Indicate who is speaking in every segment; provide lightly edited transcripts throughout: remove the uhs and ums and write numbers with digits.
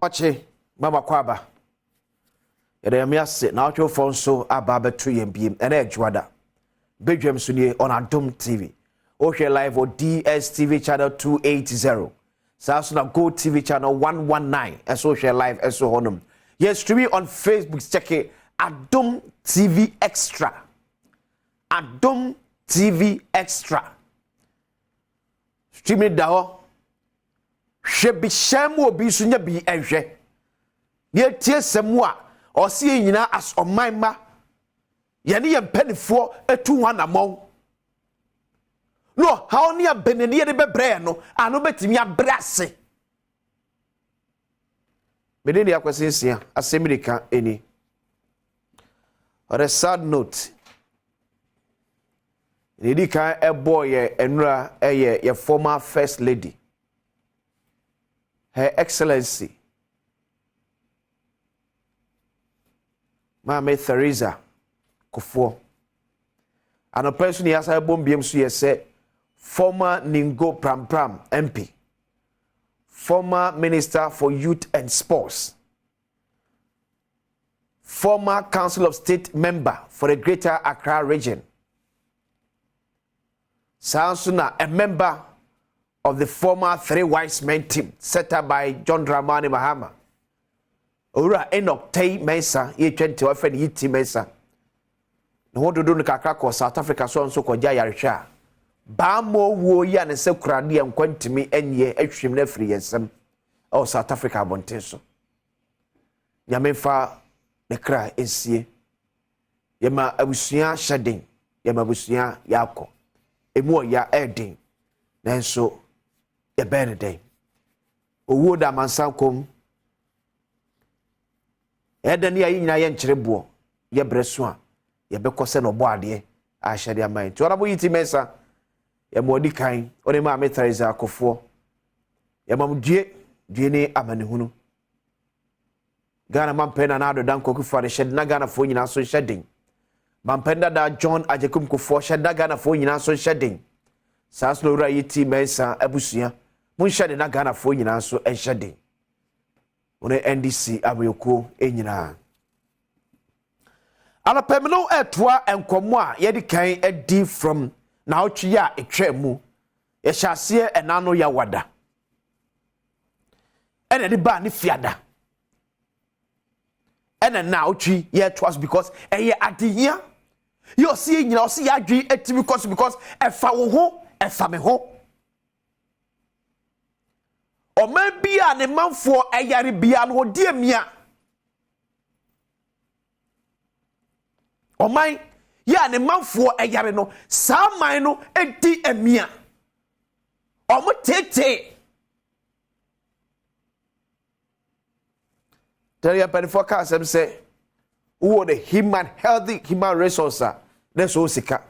Speaker 1: Wache mama kwaba. Yede me ase na otwo fon so aba beto yembiem ene adwada. Badwam so nie on Adom TV. Ohwe live on DSTV channel 280. Saso na Go TV channel 119. Eso ohwe live eso honum. Yes, streaming on Facebook check it Adom TV Extra. Adom TV Extra. Streaming da ho. Shebi shemu obi so nya bi ehwe. Ye tie semu a osi nyina as omanma. Ye ne yempanifo etu wanamon. No, how near beneni de bebre no, ano betimi abrase. Medeni akwasensia asemirika eni. On a sad note, Nidika a boy enra a former first lady. Her Excellency Mama Theresa Kufo. And a person he has a bomb BMC said former Ningo Pram Pram MP, former Minister for Youth and Sports, former Council of State member for the Greater Accra region, Sansuna, a member of the former Three Wise Men team set up by John Dramani Mahama. Ora Enoch Tay Mensa, ye 20 often Yiti Mensa. No one to do the Kakako, South Africa, so and so called Jayarisha. Bamo wo ya ne se kurade en kwantimi enye atwem na free yensem o South Africa abontenso nyamemfa ne kra ensie yema abusua shaden yema abusua yakọ emu ya eden nanso ye beneden owo da mansankom eden ya yinyina ye nkyerebo ye breso a ye bekose no bo ade a hyede aman to na bo yiti mensa Yamodi kain, one ma Theresa Kufo. Yamamdue, Dune Amanihunu. Ghana Mampena Nado Danko Kufa shed Nagana for you so shedding. Mampenda da John Ajakum Kufo shed Nagana for you so shedding. Saslo Raiti Mensa Abusia, Munshed Nagana for you so and shedding. One NDC Abioko Enina. Ala Pemino etwa and Komwa Yedi kain a deep from now chia etwemu ye hyase enano ya wada ene de ba ne fiada ene now chi ye twas because eye adehia you see nyina o see ya dwi eti because efa wo ho efa me ho o ma bia ne manfo eyare bia no de amia o man ya ne manfo eyare no sa man no edi amia omo tete tell ya pen for cast them say who the healthy human resource that's so sika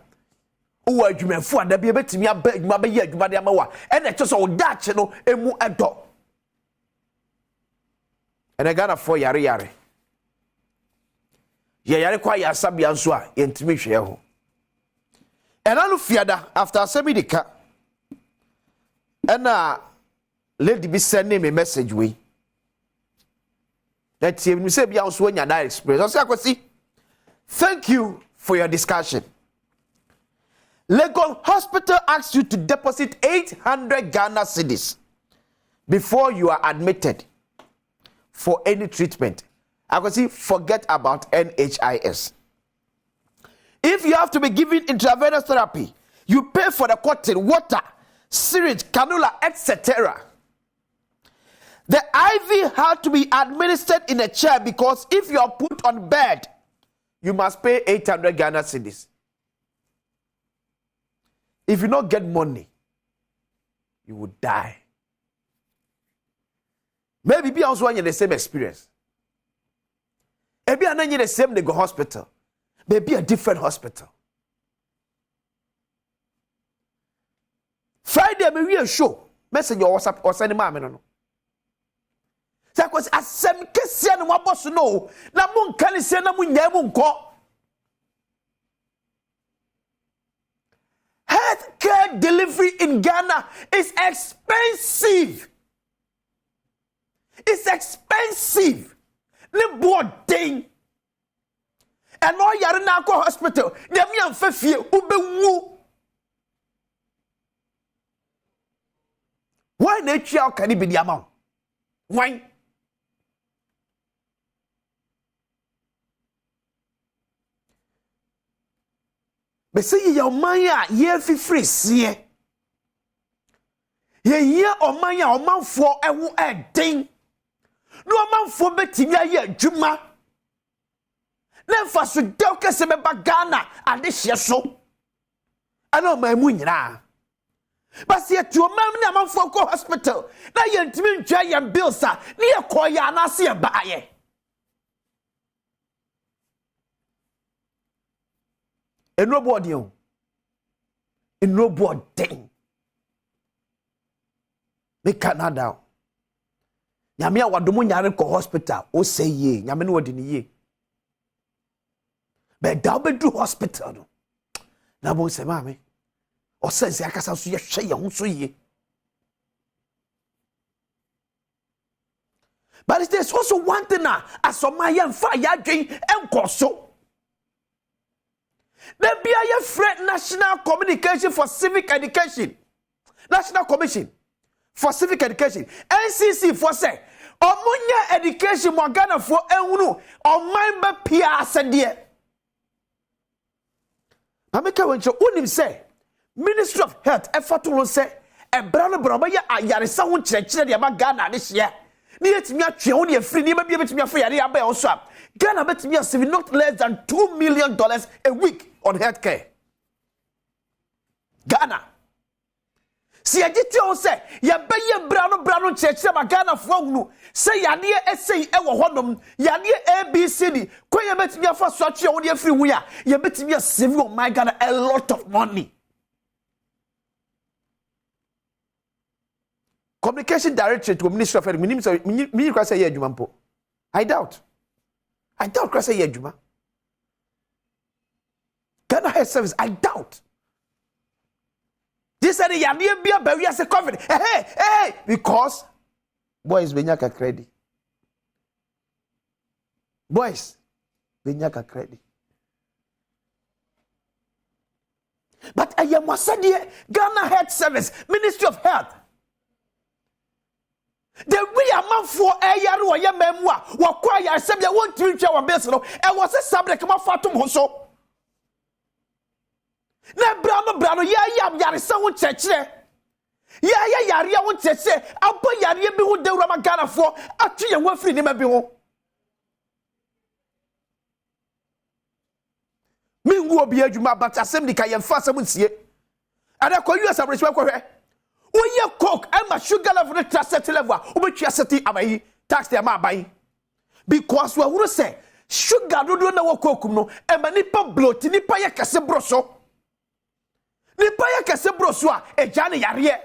Speaker 1: who adwumafo ada bia betimi adwuma be ya adwuma de amawa e na kyeso wo dache no emu edo ene Ghana for yare yare kwa ya sabia nso a yentimi hwe ho enanu fiada after semidika ena lady bi send me message we that you say bia nso nya that experience so akosi thank you for your discussion. Legon Hospital asks you to deposit 800 Ghana cedis before you are admitted for any treatment. I can see forget about NHIS. If you have to be given intravenous therapy, you pay for the cotton, water, syringe, cannula, etc. The IV had to be administered in a chair because if you are put on bed, you must pay 800 Ghana cedis. If you don't get money, you will die. Maybe be also in the same experience. Maybe I'm not in the same Lagos hospital. Maybe a different hospital. Friday, me we a show. Message your WhatsApp or send me no. Say because Asem kesi na mo boss no. Na mo nkan se na mo nya mo nko. Healthcare delivery in Ghana is expensive. It's expensive. Ne boarding. And all yare na ko hospital. Dem yan fefie ubewu. Why na chia can be the amount? Why? Be say ye oman a ye fifiri sie. Ye oman a omanfo ewu eden. No omanfo betimi aye adwuma. Na mfa so dew kese be bagana ade hye so. Ana oman mu nyina. But ye to oman na omanfo ko hospital. Na ye ntimi ntwa ye bills a na ye koya na se ye baaye. And nobody, and nobody. They can't down. Yamia wadumu nyare ko hospital. O say ye, yamene wadi ni ye. But daube do hospital no. Na bo se mame. O say se akasa so ye hwe ye ho so ye. But there's also one thing as my young fire dream and so. There be a friend National Communication for Civic Education. National Commission for Civic Education. NCC for say. Omunya education mo Ghana for ehunu. Oman be pia asendie. Ameka wencho unim say. Ministry of Health efatu say. Ebra no bra ya ayaresa ho kyerɛkyerɛ de aba Ghana de hye. Ni yetimi atwe ho de afiri ni ba bia betimi afiri yare aba e so a. Ghana betimi asave not less than $2 million a week on healthcare. Ghana. Si agiti on say ya beye brano cheche ma Ghana fo hunu say yade essay e wo honom yade ABCD ko ye betimi afa so atwe wo de afiri hu ya ye betimi asave on my Ghana a lot of money. Communication Directorate to Ministry of Health me kwa say ye adwuma mpo. I doubt Krasa Yejuma. Ghana Health Service, I doubt. This said, yeah, be a barrier as a COVID. Hey, because boys, Benyaka credit. Boys, Benyaka credit. But I am Wasadie, Ghana Health Service, Ministry of Health. The way a man for a year or your memoir, what quiet, I said, I want to reach our best. And was a subject of my fatum also. Na brano, ya, someone church. Ya, won't say, I'll put ya, be who the Ramagana for, actually, and one free name. Me will be a Juma, but assembly can fast someone see it. And I call you as a respect for her. Oye coke and my sugar level the trust level which you city abai tax them buy because we would say sugar do no coke no and manipa bloat nipa ya kase broso e jane yare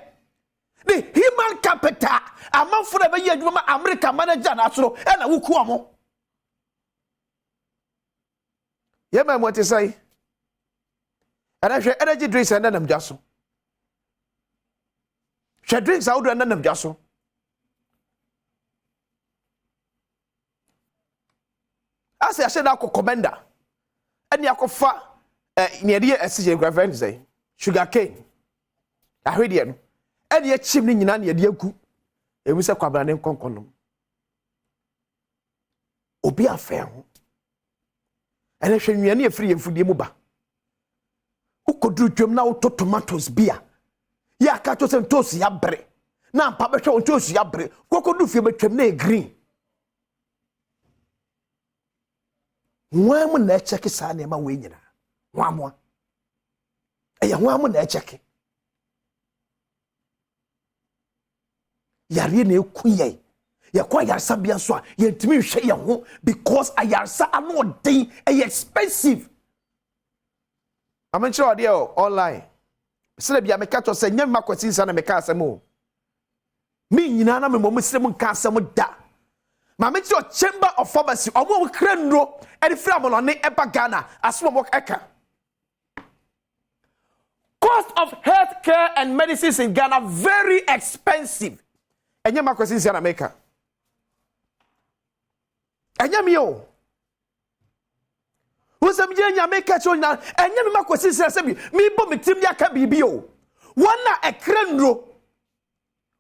Speaker 1: the human capital amount for the year adwuma America manager na so e na wuku amo ye ma mo te sai ana hwe energy drinks and nam jaso she drinks out and nam jaso ase a she na ko commander ani akofa ne de esije graphic say sugar cane ahwede no ene achim ni nyina ne de agu emu se kwabra ne konkonom obi afa ho ene hwe nwiane afiri yemfudie mu ba ukoduru twem na auto tomatoes bia ya ka to sem toast ya bre na mpa be hwe toast ya bre kokodu fie betwem na green nwamu na check sa na ma we nyina nwamu eya nwamu na check yare na ekuye ya kwa yarsa bia so a yentimi hwe ye ho because ayarsa ano den e expensive amenche ode online sele bia meka to se nyam makwati nsa na meka asemo mi nyina na me mom sele mu nka asemo da ma me to chamber of pharmacy omo kra nro e free amolo ne eba Ghana aso mo eka cost of healthcare and medicines in Ghana very expensive. Enye makwesi nsia na meka Enyame yo. Wosam je nyame ka cho nya enyame makosi sese bi mi bo metim ya ka bibi o. Wana ekra nro.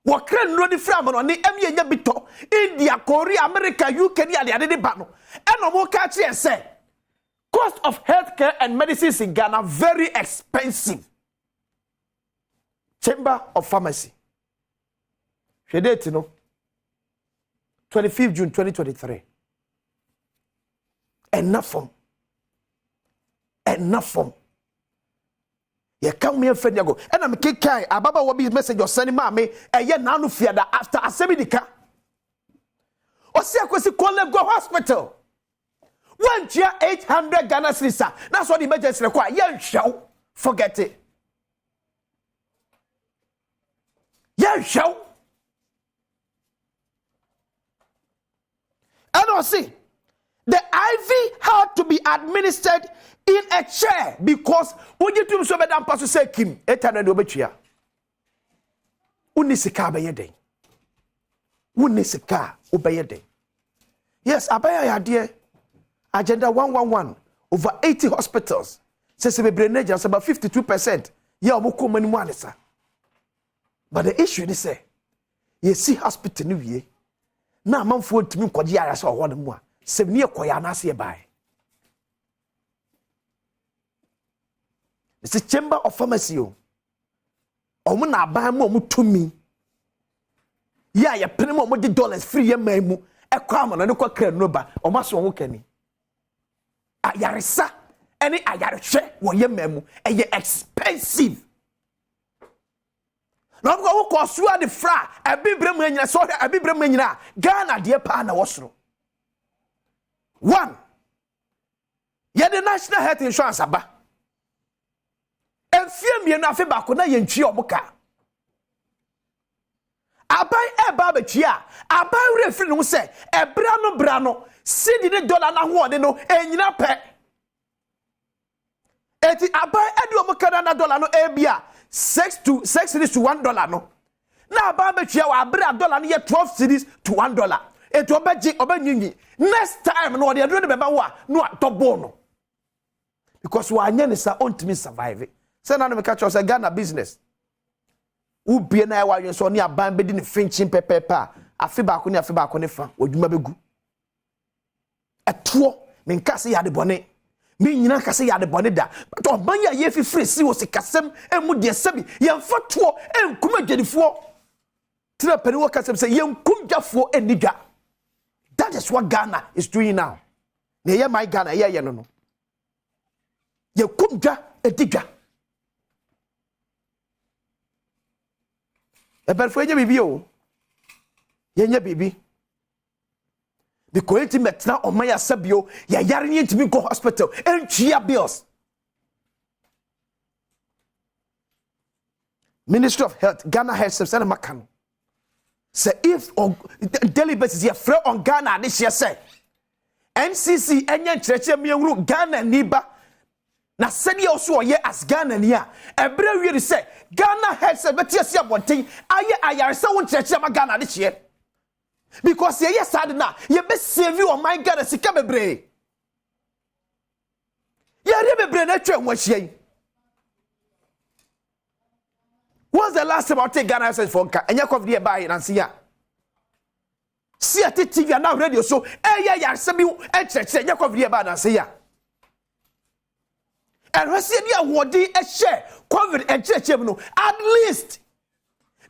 Speaker 1: Wo kra nro di fra mo no ne emye nya bito India, Korea, America, UK ni ade de ba no. Eno mo ka che say cost of healthcare and medicines in Ghana very expensive. Chamber of Pharmacy. Date no 25th June 2023. Enough from. Ye come me friend go. And I'm kai ababa wo be message or send ma me eye na no fiada after asemidika. O se akwesi College go hospital. One chia 800 Ghana cedis. That's what the emergency require. Yen show. Forget it. Yen show. And I see the IV had to be administered in a chair because when you do so madam pastor say Kim 800 obetua. Unisika be yeden. Unisika obeyeden. Yes, abaya yade. Agenda 111 over 80 hospitals. Says we brain just about 52%. Yeah, omoko mani mu anesa. But the issue is say, you see hospital new year. Na manfo ntimi kwaji yara so ho mu a. Sevni ekoya na ase bai. This is Chamber of Pharmacy. Omo na ban mu omo tumi. Ya ya pene mu omo di dollars free ya man mu. Ekwa ama no kwa kra no ba. Omo so ho kani. Ayaresa any ayarehwe wo ye mamu eye expensive. Na wo ko so ade fra abibrem anyina so abibrem anyina Ghana de pa na wosoro. One, ye the National Health Insurance aba. Enfie mienu afi ba ko na ye ntwi omuka. Abai eba betwia, abai refri no se bra no sidi ne dollar na ho de no enyina pe. Eti abai edi omuka na dollar no ebia 6 cedis to $1 no. Na abai betwia wa abra dollar no ye 12 cedis to $1. Eti obanyinyi next time no de do de beba wo a no atobo no. Because wa anya ne sa ontimi survive. Say na no me catch us Ghana business. Ubie na wa yen so ne aban bedi ne finchin pepepa afi ba ko ne fa odwuma begu eto me nkase ya de bone me nyina kase ya de bone da but oban ya ye fifiri si wo sikasem emu de sabi ye mfa to enkuma dwadifo tira pani wo kasem say ye nkumdwafo enidwa. That is what Ghana is doing now. Na ye my Ghana ye no ye kumdwa edidwa. Eberfo enye bibi o. Yenye bibi. Because it metna o maya sabio ya yare ni ntimi go hospital entwia bills. Ministry of Health Ghana Health Service and Makan. Say if on daily basis ya free on Ghana this year say NCC enye chreche mienru Ghana niba na sedi also ye as Ghana ni a ebre wi say Ghana Health Service betia abonten aye ayaresa won chreche ma Ghana this year. Because ye sad na ye be save you on my Ghana sika bebre. Ye re bebre na twa ho hie. What's the last time I take Ghana Health for nka enye covid ye buy na sia. See at TV and now radio so ya sabi e chreche enye covid ye buy na sia. And we see dia wodi e share covid and church no at least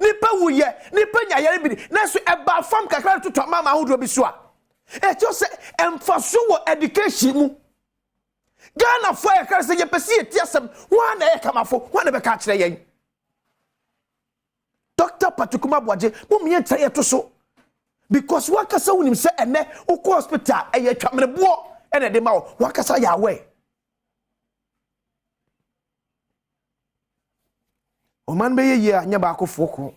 Speaker 1: nipa wuye nipa nyayare bi na so eba fam kakra to mama hodo bi so a e cho se emfaso wo education mu Ghana fo e kra se ye pesi etiasem wa na e kamafo wa na be ka kire yen Dr. Patukuma Boaje mo me entaye to so because wakasa wonim se ene ukọ hospital e ye twamrebo ene de ma wo wakasa ya we o man be ye anya ba akofo ko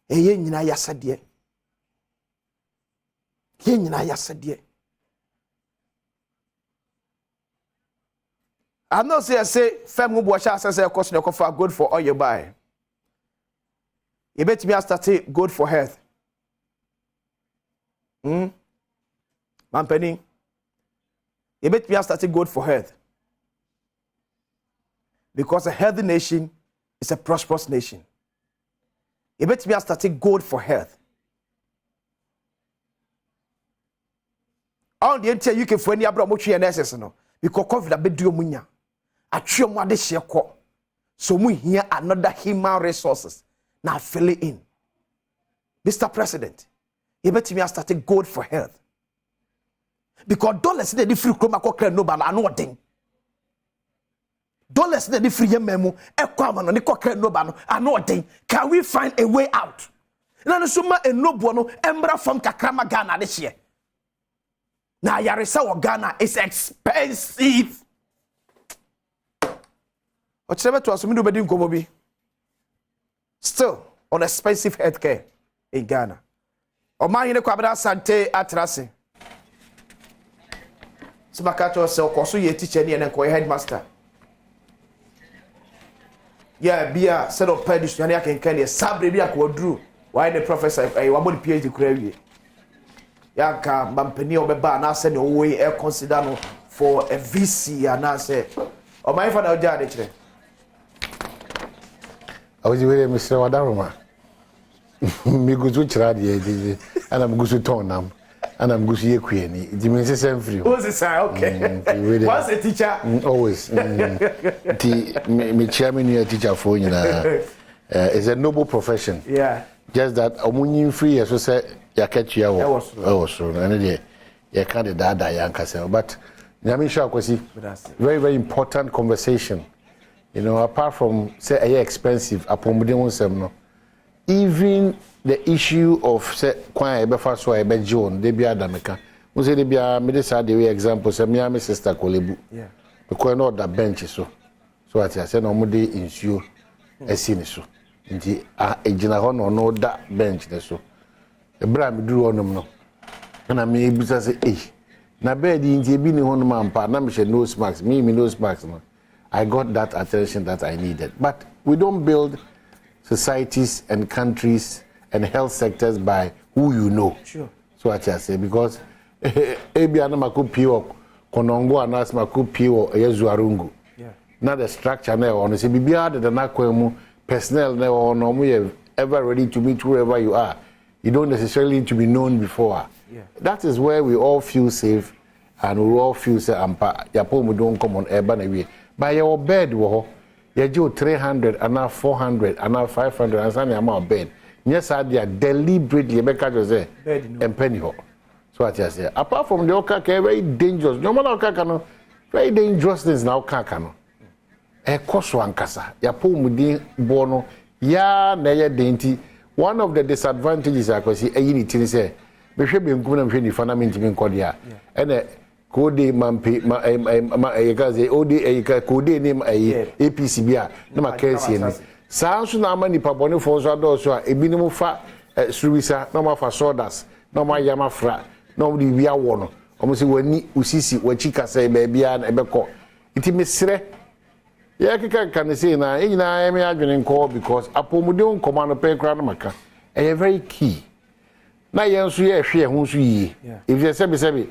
Speaker 1: eye nyina yasade ye nyina yasade I know say fam go bo sha say cost no for good for all you buy you bet me start good for health Mampeni, you bet me starting good for health. Because a healthy nation is a prosperous nation. You bet me starting good for health. All the entire UK for any abroad mochi and SS no. Because COVID be do munya. A trio more this year call. So we hear another human resources now fill it in. Mr. President, you bet me starting good for health. Because dollars the free chroma ko no ba no thing. Dollars the free memo e kwa no ko no ba no thing. Can we find a way out? Na no suma enobo no embra from kakrama Ghana this year. Na yaresa wa Ghana is expensive. Ochebe to asumi do bedi nkomo bi. Still on expensive healthcare in Ghana. Oma hine kwa bada sante atrase. Sibakato se okoso ye teacher ni enko headmaster. Yeah, bia set up pedish yani akenkan ye sabre bia ko dru. Why the professor wabodi PhD kura wie. Yanka mampeni obeba na se ne owe e consider no for a VC and say o my father oja de kire.
Speaker 2: Awoji we Mr. Wadaroma. Mi guzu kira de ana mi guzu tonam. Ana mi guzu yekue ni. Di mi se sem free.
Speaker 1: Oh, this okay. What's a teacher?
Speaker 2: Always. Me chairman here teacher for nyina. It's a noble profession.
Speaker 1: Yeah.
Speaker 2: Just that omunyin free so say ya catch ya wo. So na dey ya kind of dada yankasa. But nyame sha kwasi. Very very important conversation. You know, apart from say a expensive apomuden wonsem no. Even the issue of say kwan e be fa so e be John dey bia dameka. We say dey bia me dey say the example say me and my sister Kolebu.
Speaker 1: Yeah.
Speaker 2: Because no that bench so. So I say no mo dey insuo esi ni so. Nti ejina ho no that bench ne so. E bra me duru onom no. Na me ebisa say na bed nti ebi ni ho no ampa na me she nose mask me nose mask no. I got that attention that I needed. But we don't build societies and countries and health sectors by who you know.
Speaker 1: Sure.
Speaker 2: So what I say, because ebi anama ku pio konongo anasma ku pio yezuarungu.
Speaker 1: Yeah.
Speaker 2: Now the structure na on say bibia de na kwemu personnel na on omo ever ready to meet wherever you are. You don't necessarily need to be known before.
Speaker 1: Yeah.
Speaker 2: That is where we all feel safe and we all feel say ampa yapo mu don come on eba na we. By your bed wo you do 300 and 400 and 500 and some amount bed. Yes, I did deliberately make just say and penny ho. So what I say. Apart from the oka very dangerous. No matter oka no very dangerous things now oka no. E koso ankasa. Ya po mudi bono ya na ye denti. One of the disadvantages I can see eyi ni say be hwe be nkum na hwe ni fa na mentimi nkodia. Ene kode mampe ekaze ode eka kode name APC bia na makensie ni sanso na amani pabone fo so adoso a ebinim fa suwisa na ma fa sodas na ma yama fra na odi bia wo no omo se wani usisi wachi kasa be bia na ebekọ iti mesre ya keka kan say na enyina me adwene nko because apomude nkoma no pe kra na maka e very key na yenso ye hwe ho so yi if you say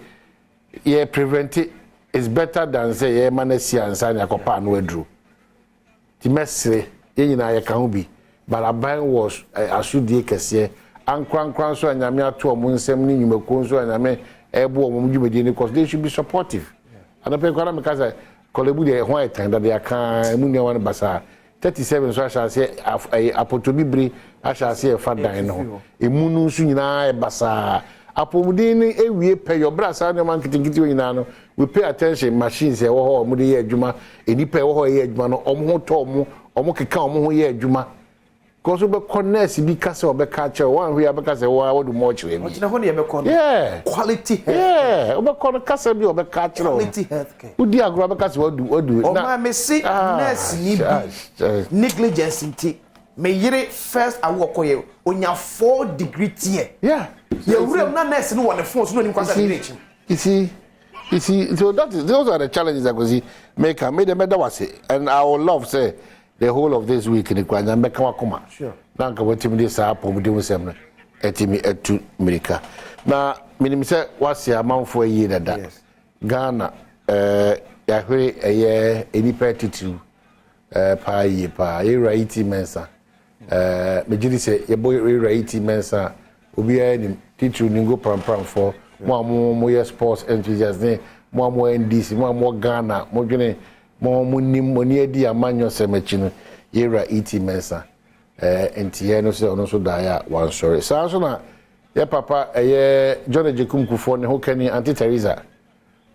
Speaker 2: yeah, prevent it is better than say yeah manasi ansa na kopa no adru ti mesre yenyina ye kan bi balaban was asudie kese ankran so anyame ato omo nsem ni nyumako so anyame ebo omo djumedi ni because they should be supportive and pe kwara me kasa Kolebu de ho etan da de aka mu ne wan basa 37 so asha se apotobibre asha se fa dan no emunu nsu nyina e basa apomudin ewie pay your brasa na man kitikiti nyina no we pay attention machines e wo ho omude ye adwuma enipa e wo ho ye adwuma no omo ho to omo keka omo ho ye adwuma koso be connect bi kase obeka che wan hwe abeka se wo do mo chere mi
Speaker 1: otina ho ne ye be kono
Speaker 2: yeah
Speaker 1: quality health
Speaker 2: yeah obeka kase bi obeka chere
Speaker 1: quality health care
Speaker 2: udi agro abeka se wodu
Speaker 1: o ma me see nurse ni bi negligence nti me yire first awokoye onya 4 degree tier
Speaker 2: yeah
Speaker 1: you real na nurse no one phone so no nim kwasa village
Speaker 2: you see so that is those are the challenges that go see make the matter was and I would love say the whole of this week in Kwanya make wakoma
Speaker 1: sure
Speaker 2: nanka wetimi dey sa apom dey wosem no etimi etu America na minim se wase amanfo yi dada Ghana yahwe enipa titu pa yi pa era iti mensa mejiri se yebo era iti mensa obi ani titu ningo pram for mo ye sports enthusiasts ne mo NDC mo Ghana mo dwene mo nim mo ne adi amanyo semechi no era iti mensa enti no se ono so da ya wan sorry sa so na ye papa John Ejekum Kufo ne ho kani Auntie Teresa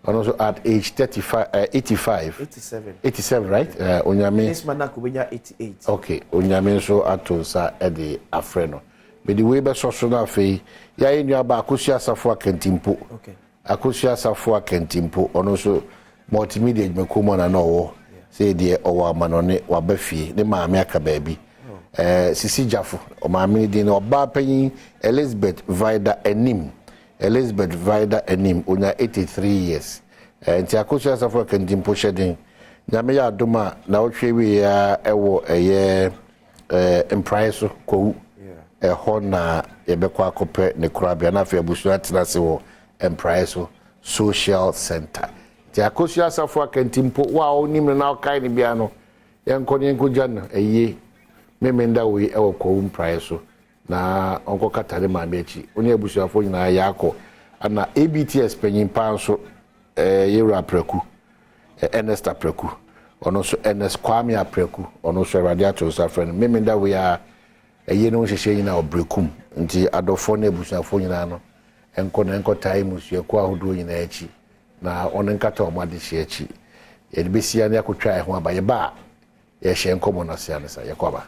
Speaker 2: ono so at age 87 right onyame
Speaker 1: this man na ko benya 88
Speaker 2: okay onyame so atonsa e de afre me di we be so na afei ya enua ba akosia asafo akantimpo
Speaker 1: okay
Speaker 2: akosia asafo akantimpo ono so multimedia ejmekumo na no wo say de owo amanone wabafie ne maame aka baabi sisi jafo o maame di na oba panyin Elizabeth Vida Enim onya 83 years nti akosia asafo akantimpo shedin nyame ya adoma na otwe wi ya ewo emprise so ko ho na yebekwa akopɛ ne kurabia na afia busu atena se wo emprise social center ti akosia asafo akantimpo wa onim na okai ne bia no yenko jana memenda we ewo ko emprise na onko katare ma mechi oni abusu afo nyina ya akọ ana ABTS penyin panso yera preku Ernest Apreku ono so Ernest Kwame Apreku ono so radiator safren memenda we a no hyehyɛ nyina obrekum nti adofo na ebusuafo nyina no enko tai musu ko ahodo nyina achi na ono nkata o made hye achi ye de besia ne akotwa ho aba ye ba ye hye enkomo na se anesa ye kwaba